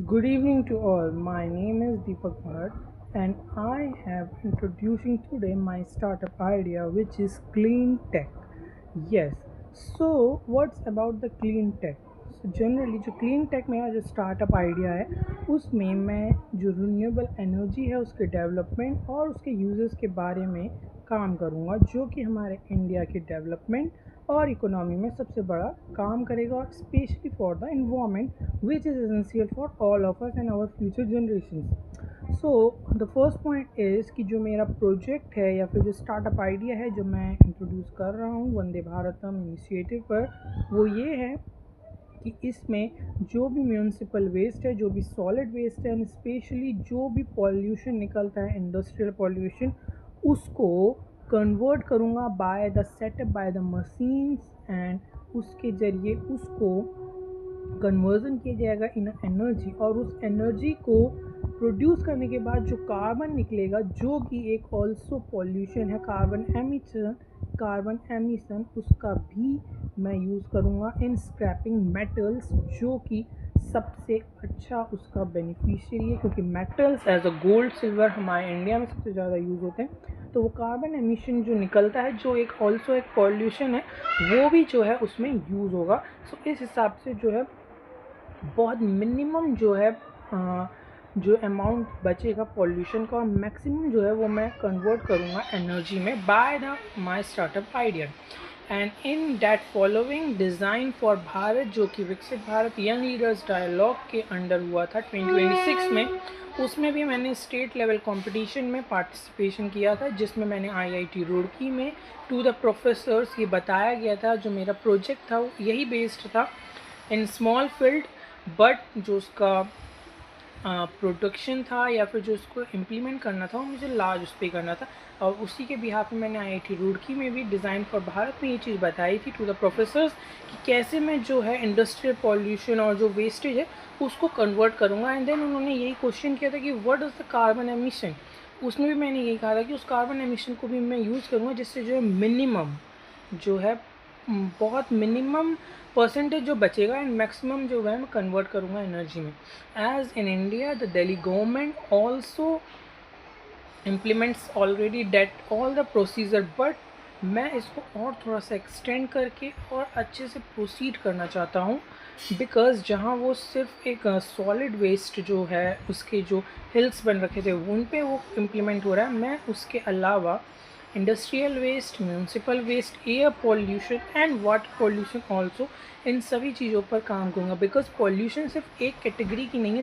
Good evening to all. My name is Deepak Bhatt and I have introducing today my startup idea which is clean tech. Yes. So what's about the clean tech? So generally जो clean tech मेरा जो startup idea है उसमें मैं जो renewable energy है उसके development और उसके uses के बारे में काम करूँगा जो कि हमारे इंडिया के डेवलपमेंट और इकोनॉमी में सबसे बड़ा काम करेगा और specially for the environment which is essential for all of us and our future generation. So the first point is कि जो मेरा प्रोजेक्ट है या फिर जो स्टार्टअप आइडिया है जो मैं इंट्रोड्यूस कर रहा हूँ वंदे भारतम इनिशिएटिव पर, वो ये है कि इसमें जो भी म्यूनसिपल वेस्ट है, जो भी सॉलिड वेस्ट है एंड स्पेशली जो भी पॉल्यूशन निकलता है इंडस्ट्रियल पॉल्यूशन, उसको कन्वर्ट करूँगा by the setup by the machines and उसके ज़रिए उसको कन्वर्जन किया जाएगा इन एनर्जी और उस एनर्जी को प्रोड्यूस करने के बाद जो कार्बन निकलेगा जो कि एक ऑल्सो पॉल्यूशन है, कार्बन एमिशन उसका भी मैं यूज़ करूँगा इन स्क्रैपिंग मेटल्स जो कि सबसे अच्छा उसका बेनिफिशियरी है क्योंकि metals as a gold silver हमारे इंडिया में सबसे ज़्यादा यूज़ होते हैं। तो वो कार्बन एमिशन जो निकलता है जो एक ऑल्सो एक पॉल्यूशन है वो भी जो है उसमें यूज़ होगा। सो इस हिसाब से जो है बहुत मिनिमम जो है जो अमाउंट बचेगा पॉल्यूशन का और मैक्सिमम जो है वो मैं कन्वर्ट करूँगा एनर्जी में by the my startup idea and in that following design for Bharat जो कि विकसित भारत यंग लीडर्स डायलॉग के अंडर हुआ था 2026 में। उसमें भी मैंने स्टेट लेवल कंपटीशन में पार्टिसिपेशन किया था जिसमें मैंने आईआईटी रुड़की में टू द प्रोफेसर्स ये बताया गया था जो मेरा प्रोजेक्ट था यही बेस्ड था इन स्मॉल फील्ड बट जो उसका प्रोडक्शन था या फिर जो उसको इम्प्लीमेंट करना था वो मुझे लार्ज उस पर करना था और उसी के बिहाफ में मैंने आईआईटी रुड़की में भी डिज़ाइन फॉर भारत में ये चीज़ बताई थी टू द प्रोफेसर्स कि कैसे मैं जो है इंडस्ट्रियल पॉल्यूशन और जो वेस्टेज है उसको कन्वर्ट करूँगा। एंड देन उन्होंने यही क्वेश्चन किया था कि what is the carbon emission, उसमें भी मैंने यही कहा था कि उस कार्बन एमिशन को भी मैं यूज़ करूँगा जिससे जो है मिनिमम जो है बहुत मिनिमम परसेंटेज जो बचेगा एंड मैक्सिमम जो है मैं कन्वर्ट करूँगा एनर्जी में। As in India the Delhi government also implements already date all the procedure but मैं इसको और थोड़ा सा एक्सटेंड करके और अच्छे से प्रोसीड करना चाहता हूँ बिकॉज़ जहाँ वो सिर्फ एक सॉलिड वेस्ट जो है उसके जो हिल्स बन रखे थे उन पे वो इम्प्लीमेंट हो रहा है। मैं उसके अलावा industrial waste, municipal waste, air pollution and water pollution also इन सभी चीज़ों पर काम करूँगा बिकॉज पॉल्यूशन सिर्फ एक कैटेगरी की नहीं है।